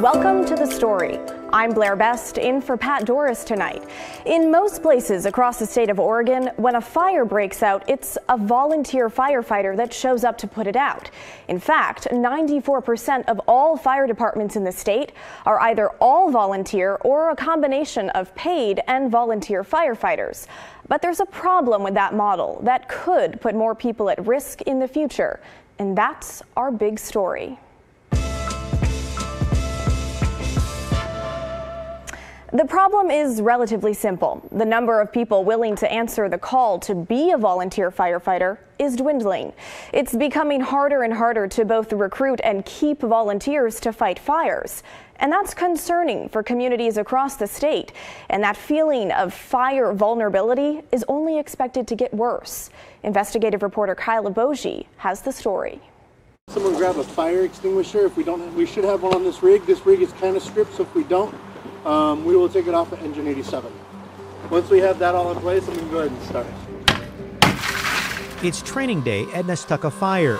Welcome to The Story. I'm Blair Best, in for Pat Doris tonight. In most places across the state of Oregon, when a fire breaks out, it's a volunteer firefighter that shows up to put it out. In fact, 94% of all fire departments in the state are either all volunteer or a combination of paid and volunteer firefighters. But there's a problem with that model that could put more people at risk in the future. And that's our big story. The problem is relatively simple. The number of people willing to answer the call to be a volunteer firefighter is dwindling. It's becoming harder and harder to both recruit and keep volunteers to fight fires. And that's concerning for communities across the state. And that feeling of fire vulnerability is only expected to get worse. Investigative reporter Iboshi has the story. Someone grab a fire extinguisher. If we don't, we should have one on this rig. This rig is kind of stripped, so if we don't, we will take it off at engine 87. Once we have that all in place, I'm going to go ahead and start. It's training day at Nestucca Fire,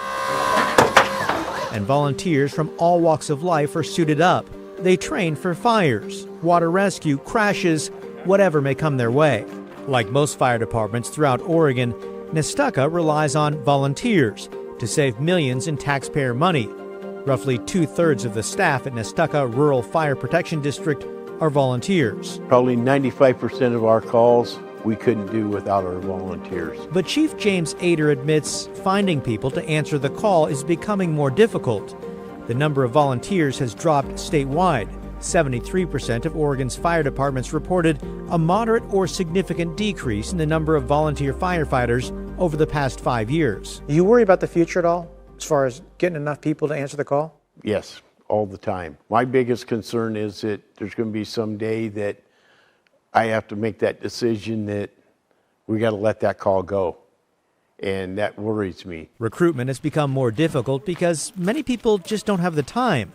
and volunteers from all walks of life are suited up. They train for fires, water rescue, crashes, whatever may come their way. Like most fire departments throughout Oregon, Nestucca relies on volunteers to save millions in taxpayer money. Roughly 2/3 of the staff at Nestucca Rural Fire Protection District are volunteers. Probably 95% of our calls we couldn't do without our volunteers. But Chief James Ader admits finding people to answer the call is becoming more difficult. The number of volunteers has dropped statewide. 73% of Oregon's fire departments reported a moderate or significant decrease in the number of volunteer firefighters over the past 5 years. Do you worry about the future at all, as far as getting enough people to answer the call? Yes, all the time. My biggest concern is that there's going to be some day that I have to make that decision that we got to let that call go. And that worries me. Recruitment has become more difficult because many people just don't have the time.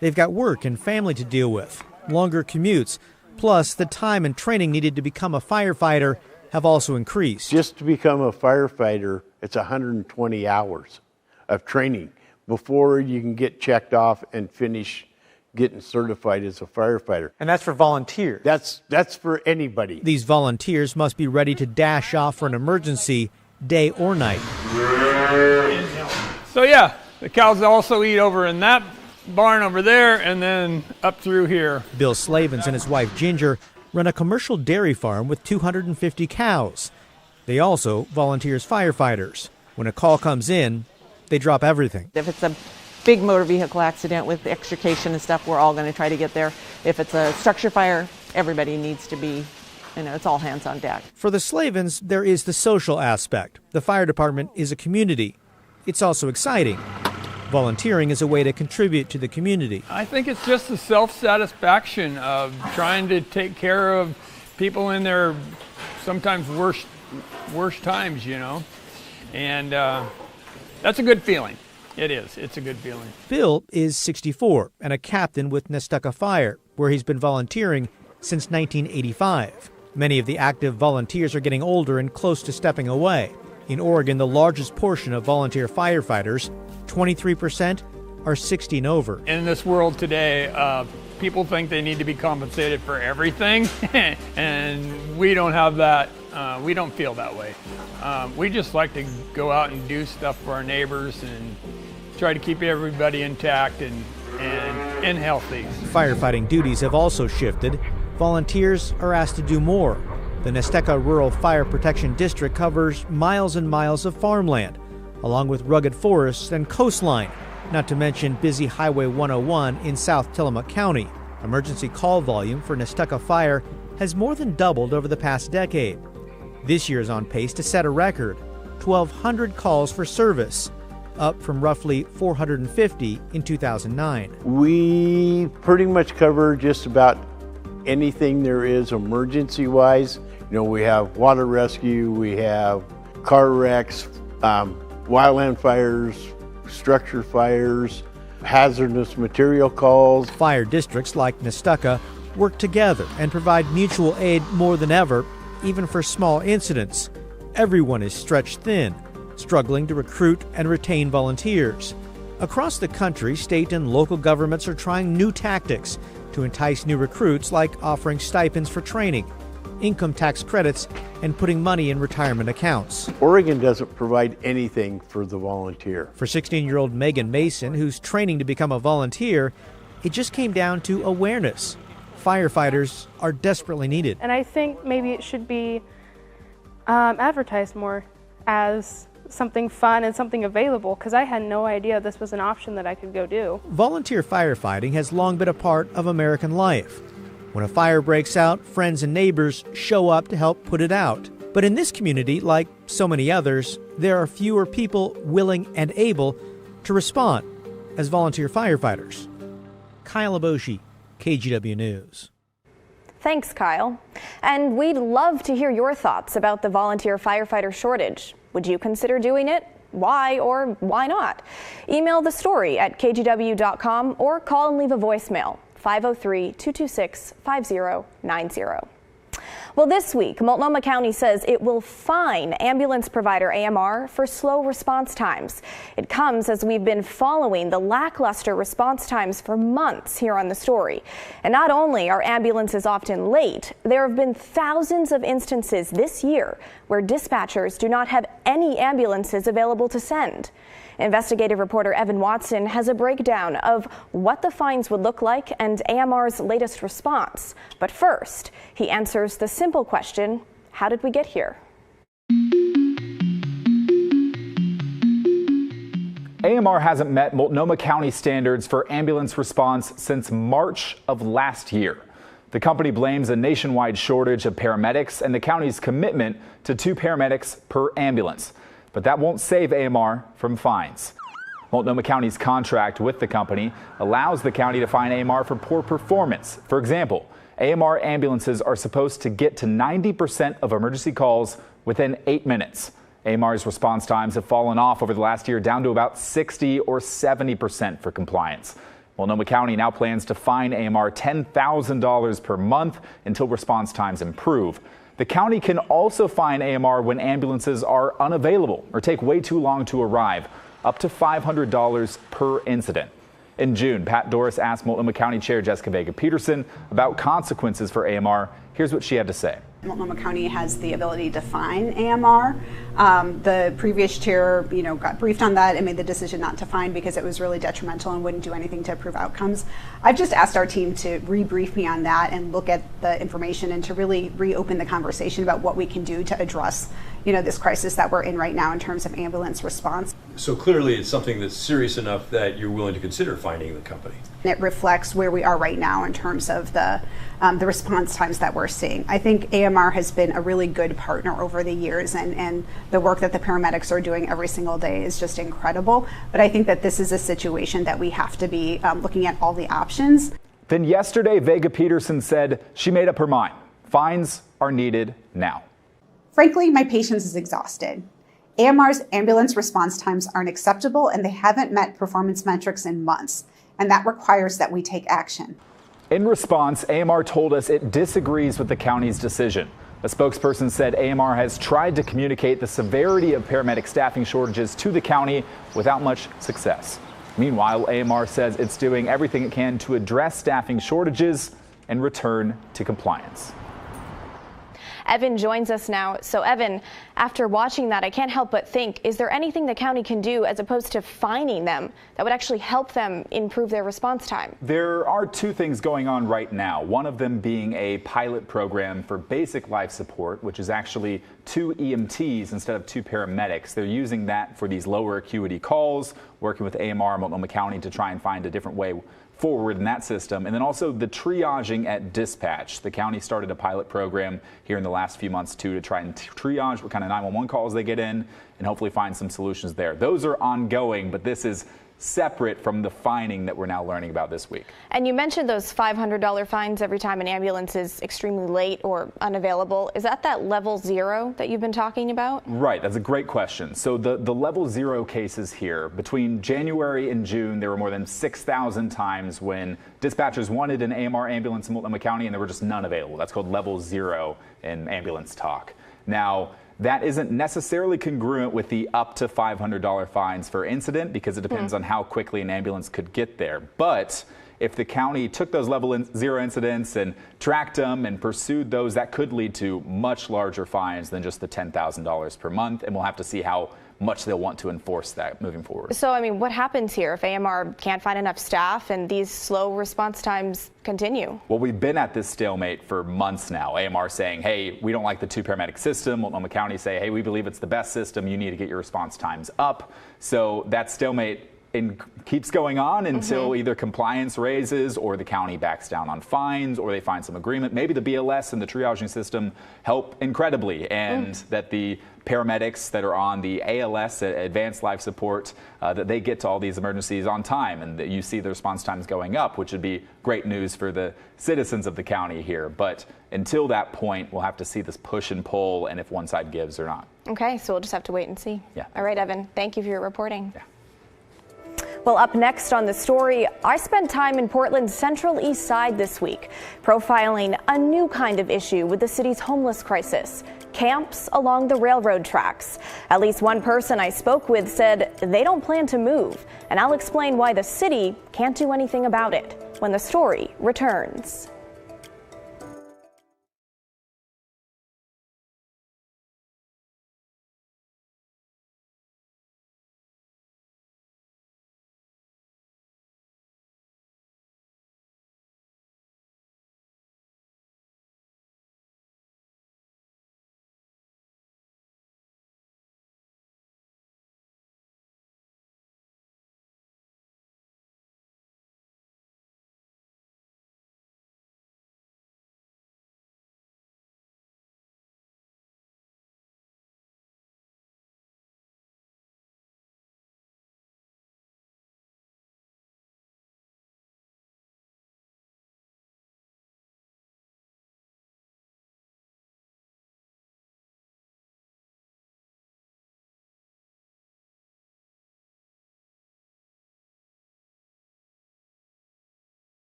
They've got work and family to deal with, longer commutes, plus the time and training needed to become a firefighter have also increased. Just to become a firefighter, it's 120 hours of training before you can get checked off and finish getting certified as a firefighter. And that's for volunteers. That's for anybody. These volunteers must be ready to dash off for an emergency, day or night. So yeah, the cows also eat over in that barn over there and then up through here. Bill Slavens and his wife Ginger run a commercial dairy farm with 250 cows. They also volunteer as firefighters. When a call comes in, they drop everything. If it's a big motor vehicle accident with extrication and stuff, we're all going to try to get there. If it's a structure fire, everybody needs to be, it's all hands on deck. For the Slavens, there is the social aspect. The fire department is a community. It's also exciting. Volunteering is a way to contribute to the community. I think it's just the self-satisfaction of trying to take care of people in their sometimes worst times, and that's a good feeling. It is. It's a good feeling. Bill is 64 and a captain with Nestucca Fire, where he's been volunteering since 1985. Many of the active volunteers are getting older and close to stepping away. In Oregon, the largest portion of volunteer firefighters, 23%, are 60 and over. In this world today, people think they need to be compensated for everything, and we don't have that. We don't feel that way. We just like to go out and do stuff for our neighbors and try to keep everybody intact and healthy. Firefighting duties have also shifted. Volunteers are asked to do more. The Nestucca Rural Fire Protection District covers miles and miles of farmland, along with rugged forests and coastline, not to mention busy Highway 101 in South Multnomah County. Emergency call volume for Nestucca Fire has more than doubled over the past decade. This year is on pace to set a record, 1,200 calls for service, up from roughly 450 in 2009. We pretty much cover just about anything there is emergency-wise. We have water rescue, we have car wrecks, wildland fires, structure fires, hazardous material calls. Fire districts like Nestucca work together and provide mutual aid more than ever, even for small incidents. Everyone is stretched thin, struggling to recruit and retain volunteers. Across the country, state and local governments are trying new tactics to entice new recruits, like offering stipends for training, income tax credits, and putting money in retirement accounts. Oregon doesn't provide anything for the volunteer. For 16-year-old Megan Mason, who's training to become a volunteer, it just came down to awareness. Firefighters are desperately needed. And I think maybe it should be advertised more as something fun and something available, because I had no idea this was an option that I could go do. Volunteer firefighting has long been a part of American life. When a fire breaks out, friends and neighbors show up to help put it out. But in this community, like so many others, there are fewer people willing and able to respond as volunteer firefighters. Kyle Iboshi, KGW News. Thanks, Kyle. And we'd love to hear your thoughts about the volunteer firefighter shortage. Would you consider doing it? Why or why not? Email the story at kgw.com or call and leave a voicemail. 503-226-5090. Well, this week, Multnomah County says it will fine ambulance provider AMR for slow response times. It comes as we've been following the lackluster response times for months here on the story. And not only are ambulances often late, there have been thousands of instances this year where dispatchers do not have any ambulances available to send. Investigative reporter Evan Watson has a breakdown of what the fines would look like and AMR's latest response. But first, he answers the simple question, how did we get here? AMR hasn't met Multnomah County standards for ambulance response since March of last year. The company blames a nationwide shortage of paramedics and the county's commitment to 2 paramedics per ambulance. But that won't save AMR from fines. Multnomah County's contract with the company allows the county to fine AMR for poor performance. For example, AMR ambulances are supposed to get to 90% of emergency calls within 8 minutes. AMR's response times have fallen off over the last year, down to about 60 or 70% for compliance. Multnomah County now plans to fine AMR $10,000 per month until response times improve. The county can also fine AMR when ambulances are unavailable or take way too long to arrive, up to $500 per incident. In June, Pat Doris asked Multnomah County Chair Jessica Vega-Peterson about consequences for AMR. Here's what she had to say. Multnomah County has the ability to fine AMR. The previous chair, got briefed on that and made the decision not to fine because it was really detrimental and wouldn't do anything to improve outcomes. I've just asked our team to rebrief me on that and look at the information and to really reopen the conversation about what we can do to address, this crisis that we're in right now in terms of ambulance response. So clearly it's something that's serious enough that you're willing to consider fining the company. It reflects where we are right now in terms of the response times that we're seeing. I think AMR has been a really good partner over the years, and the work that the paramedics are doing every single day is just incredible. But I think that this is a situation that we have to be looking at all the options. Then yesterday, Vega-Peterson said she made up her mind. Fines are needed now. Frankly, my patience is exhausted. AMR's ambulance response times aren't acceptable, and they haven't met performance metrics in months, and that requires that we take action. In response, AMR told us it disagrees with the county's decision. A spokesperson said AMR has tried to communicate the severity of paramedic staffing shortages to the county without much success. Meanwhile, AMR says it's doing everything it can to address staffing shortages and return to compliance. Evan joins us now. So Evan, after watching that, I can't help but think, is there anything the county can do as opposed to fining them that would actually help them improve their response time? There are 2 things going on right now. One of them being a pilot program for basic life support, which is actually 2 EMTs instead of 2 paramedics. They're using that for these lower acuity calls, working with AMR and Multnomah County to try and find a different way forward in that system. And then also the triaging at dispatch. The county started a pilot program here in the last few months too to try and triage what kind of 911 calls they get in and hopefully find some solutions there. Those are ongoing, but this is separate from the fining that we're now learning about this week. And you mentioned those $500 fines every time an ambulance is extremely late or unavailable. Is that level 0 that you've been talking about? Right, that's a great question. So the level 0 cases here, between January and June, there were more than 6,000 times when dispatchers wanted an AMR ambulance in Multnomah County and there were just none available. That's called level 0 in ambulance talk. Now, That isn't necessarily congruent with the up to $500 fines per incident because it depends on how quickly an ambulance could get there. But if the county took those level 0 incidents and tracked them and pursued those, that could lead to much larger fines than just the $10,000 per month. And we'll have to see how much they'll want to enforce that moving forward. So, I mean, what happens here if AMR can't find enough staff and these slow response times continue? Well, we've been at this stalemate for months now. AMR saying, hey, we don't like the 2-paramedic system. Multnomah County say, hey, we believe it's the best system. You need to get your response times up. So that stalemate keeps going on until either compliance raises or the county backs down on fines or they find some agreement. Maybe the BLS and the triaging system help incredibly, and that the paramedics that are on the ALS, Advanced Life Support, that they get to all these emergencies on time and that you see the response times going up, which would be great news for the citizens of the county here. But until that point, we'll have to see this push and pull and if one side gives or not. Okay, so we'll just have to wait and see. Yeah. All right, Evan, thank you for your reporting. Yeah. Well, up next on the story, I spent time in Portland's Central East Side this week, profiling a new kind of issue with the city's homeless crisis: camps along the railroad tracks. At least one person I spoke with said they don't plan to move, and I'll explain why the city can't do anything about it when the story returns.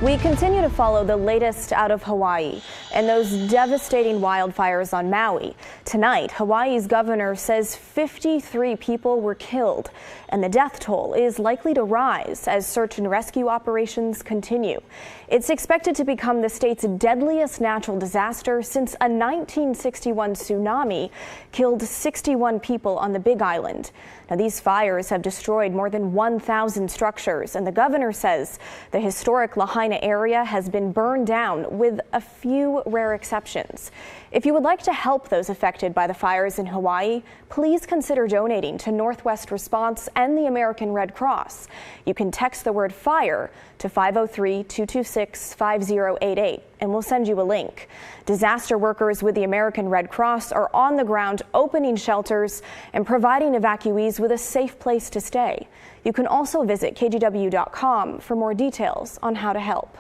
We continue to follow the latest out of Hawaii and those devastating wildfires on Maui. Tonight, Hawaii's governor says 53 people were killed, and the death toll is likely to rise as search and rescue operations continue. It's expected to become the state's deadliest natural disaster since a 1961 tsunami killed 61 people on the Big Island. Now, these fires have destroyed more than 1,000 structures, and the governor says the historic Lahaina Carolina area has been burned down, with a few rare exceptions. If you would like to help those affected by the fires in Hawaii, please consider donating to Northwest Response and the American Red Cross. You can text the word FIRE to 503-226-5088 and we'll send you a link. Disaster workers with the American Red Cross are on the ground opening shelters and providing evacuees with a safe place to stay. You can also visit kgw.com for more details on how to help.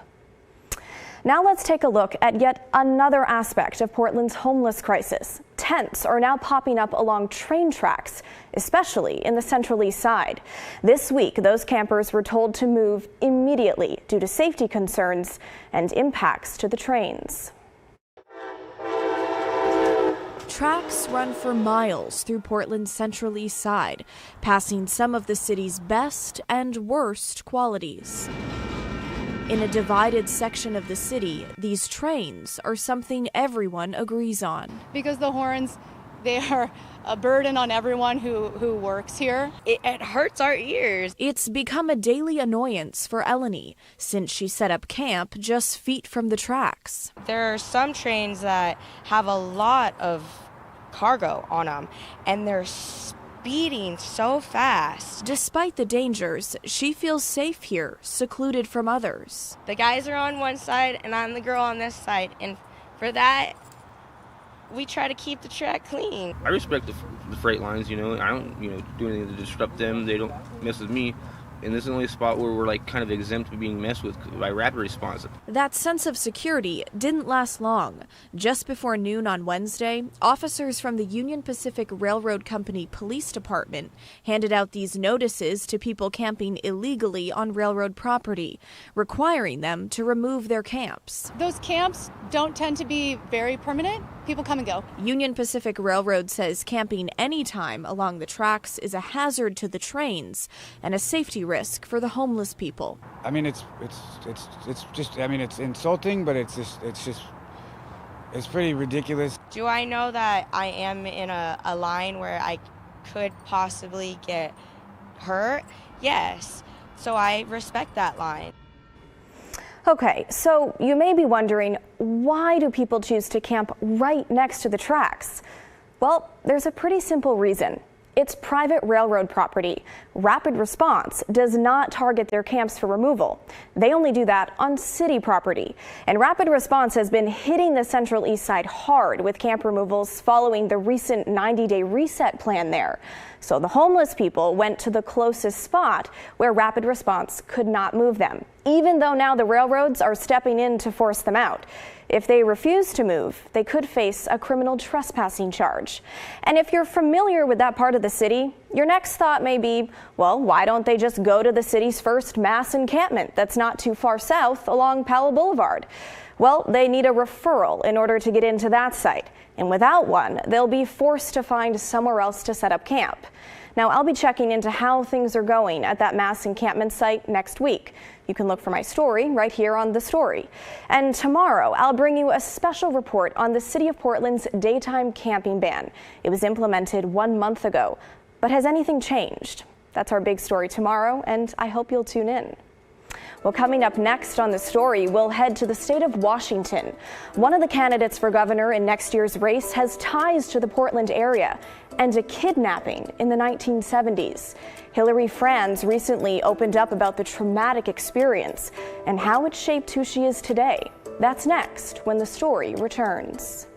Now let's take a look at yet another aspect of Portland's homeless crisis. Tents are now popping up along train tracks, especially in the Central East Side. This week, those campers were told to move immediately due to safety concerns and impacts to the trains. Tracks run for miles through Portland's Central East Side, passing some of the city's best and worst qualities. In a divided section of the city, these trains are something everyone agrees on. Because the horns, they are a burden on everyone who works here. It hurts our ears. It's become a daily annoyance for Eleni since she set up camp just feet from the tracks. There are some trains that have a lot of cargo on them, and they're speeding so fast. Despite the dangers, she feels safe here, secluded from others. The guys are on one side, and I'm the girl on this side, and for that, we try to keep the track clean. I respect the freight lines, I don't, do anything to disrupt them. They don't mess with me. And this is the only spot where we're kind of exempt from being messed with by rapid response. That sense of security didn't last long. Just before noon on Wednesday, officers from the Union Pacific Railroad Company Police Department handed out these notices to people camping illegally on railroad property, requiring them to remove their camps. Those camps don't tend to be very permanent. People come and go. Union Pacific Railroad says camping anytime along the tracks is a hazard to the trains and a safety risk for the homeless people. I mean, it's insulting, but it's pretty ridiculous. Do I know that I am in a line where I could possibly get hurt? Yes. So I respect that line. Okay, so you may be wondering, why do people choose to camp right next to the tracks? Well, there's a pretty simple reason. It's private railroad property. Rapid Response does not target their camps for removal. They only do that on city property. And Rapid Response has been hitting the Central East Side hard with camp removals following the recent 90-day reset plan there. So the homeless people went to the closest spot where Rapid Response could not move them, even though now the railroads are stepping in to force them out. If they refuse to move, they could face a criminal trespassing charge. And if you're familiar with that part of the city, your next thought may be, well, why don't they just go to the city's first mass encampment that's not too far south along Powell Boulevard? Well, they need a referral in order to get into that site. And without one, they'll be forced to find somewhere else to set up camp. Now, I'll be checking into how things are going at that mass encampment site next week. You can look for my story right here on The Story. And tomorrow, I'll bring you a special report on the City of Portland's daytime camping ban. It was implemented 1 month ago. But has anything changed? That's our big story tomorrow, and I hope you'll tune in. Well, coming up next on The Story, we'll head to the state of Washington. One of the candidates for governor in next year's race has ties to the Portland area and a kidnapping in the 1970s. Hillary Franz recently opened up about the traumatic experience and how it shaped who she is today. That's next when The Story returns.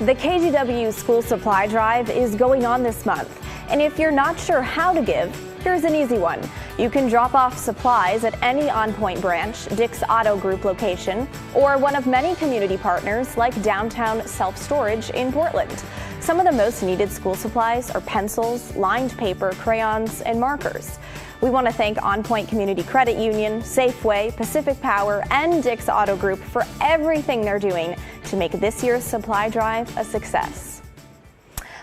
The KGW school supply drive is going on this month. And if you're not sure how to give, here's an easy one. You can drop off supplies at any On Point branch, Dick's Auto Group location, or one of many community partners like Downtown Self Storage in Portland. Some of the most needed school supplies are pencils, lined paper, crayons, and markers. We want to thank On Point Community Credit Union, Safeway, Pacific Power, and Dick's Auto Group for everything they're doing to make this year's supply drive a success.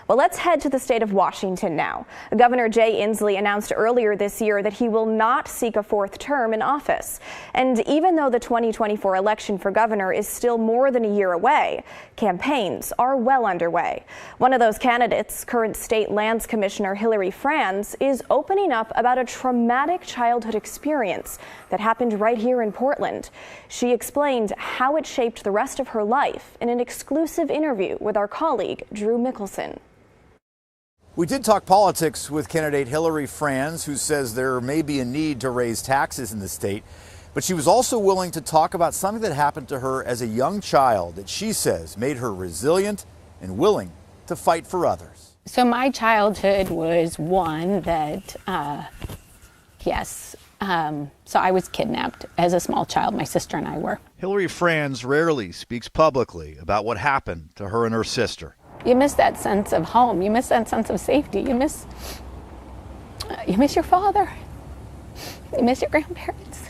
Well, let's head to the state of Washington now. Governor Jay Inslee announced earlier this year that he will not seek a fourth term in office. And even though the 2024 election for governor is still more than a year away, campaigns are well underway. One of those candidates, current state lands commissioner Hillary Franz, is opening up about a traumatic childhood experience that happened right here in Portland. She explained how it shaped the rest of her life in an exclusive interview with our colleague, Drew Mickelson. We did talk politics with candidate Hillary Franz, who says there may be a need to raise taxes in the state. But she was also willing to talk about something that happened to her as a young child that she says made her resilient and willing to fight for others. So my childhood was one that, so I was kidnapped as a small child. My sister and I were. Hillary Franz rarely speaks publicly about what happened to her and her sister. You miss that sense of home. You miss that sense of safety. You miss your father. You miss your grandparents.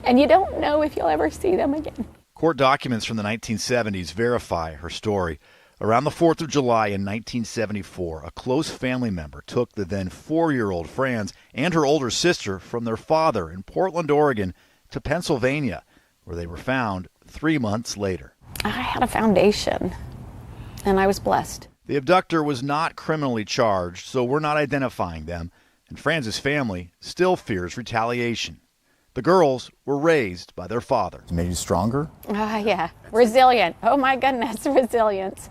And you don't know if you'll ever see them again. Court documents from the 1970s verify her story. Around the 4th of July in 1974, a close family member took the then 4-year-old Franz and her older sister from their father in Portland, Oregon, to Pennsylvania, where they were found 3 months later. I had a foundation. And I was blessed. The abductor was not criminally charged, so we're not identifying them, and Franz's family still fears retaliation. The girls were raised by their father. It made you stronger? Yeah. Resilient. Oh my goodness, resilience.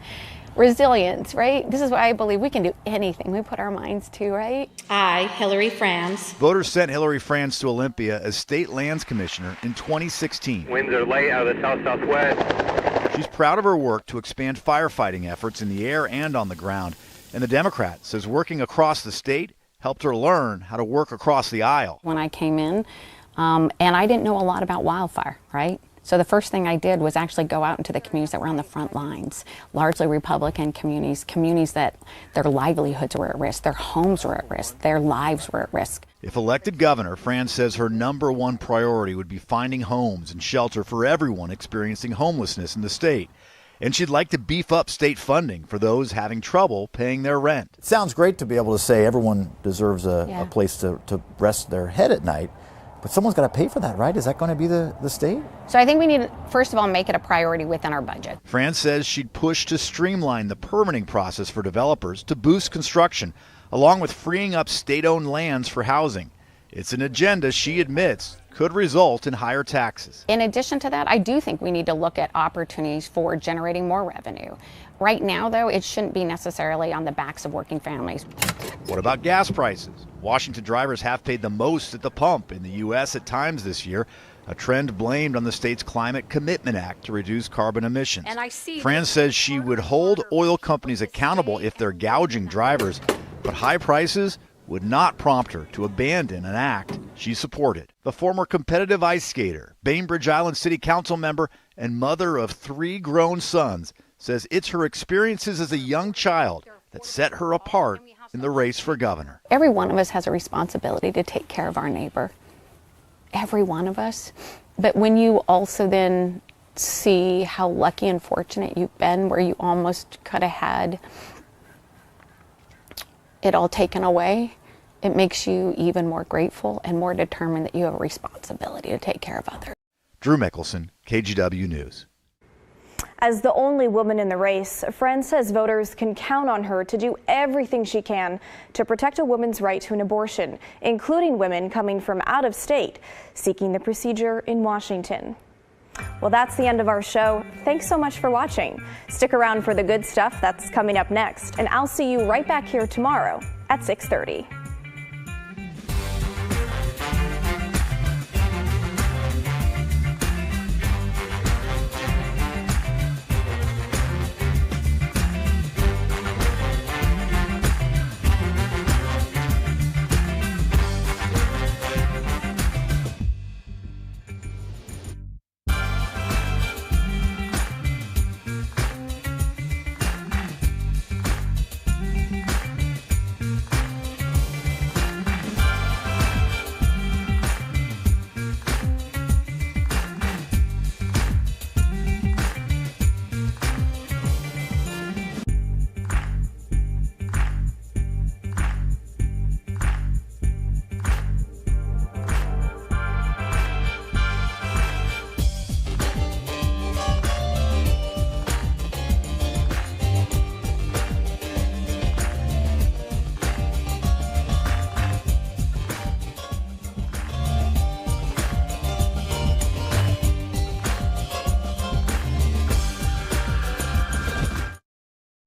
Resilience, right? This is why I believe we can do anything we put our minds to, right? I, Hillary Franz. Voters sent Hillary Franz to Olympia as state lands commissioner in 2016. Winds are light out of the south-southwest. She's proud of her work to expand firefighting efforts in the air and on the ground. And the Democrat says working across the state helped her learn how to work across the aisle. When I came in, and I didn't know a lot about wildfire, right? So the first thing I did was actually go out into the communities that were on the front lines, largely Republican communities that their livelihoods were at risk, their homes were at risk, their lives were at risk. If elected governor, Franz says her number one priority would be finding homes and shelter for everyone experiencing homelessness in the state. And she'd like to beef up state funding for those having trouble paying their rent. It sounds great to be able to say everyone deserves a place to rest their head at night. But someone's got to pay for that, right? Is that going to be the state? So I think we need to, first of all, make it a priority within our budget. Franz says she'd push to streamline the permitting process for developers to boost construction, along with freeing up state-owned lands for housing. It's an agenda she admits could result in higher taxes. In addition to that, I do think we need to look at opportunities for generating more revenue. Right now, though, it shouldn't be necessarily on the backs of working families. What about gas prices? Washington drivers have paid the most at the pump in the U.S. at times this year, a trend blamed on the state's Climate Commitment Act to reduce carbon emissions. Franz says she would hold oil companies accountable if they're gouging drivers, but high prices would not prompt her to abandon an act she supported. The former competitive ice skater, Bainbridge Island City Council member, and mother of 3 grown sons says it's her experiences as a young child that set her apart in the race for governor. Every one of us has a responsibility to take care of our neighbor. Every one of us. But when you also then see how lucky and fortunate you've been, where you almost could have had it all taken away, it makes you even more grateful and more determined that you have a responsibility to take care of others. Drew Mickelson, KGW News. As the only woman in the race, Franz says voters can count on her to do everything she can to protect a woman's right to an abortion, including women coming from out of state seeking the procedure in Washington. Well, that's the end of our show. Thanks so much for watching. Stick around for the good stuff that's coming up next, and I'll see you right back here tomorrow at 6:30.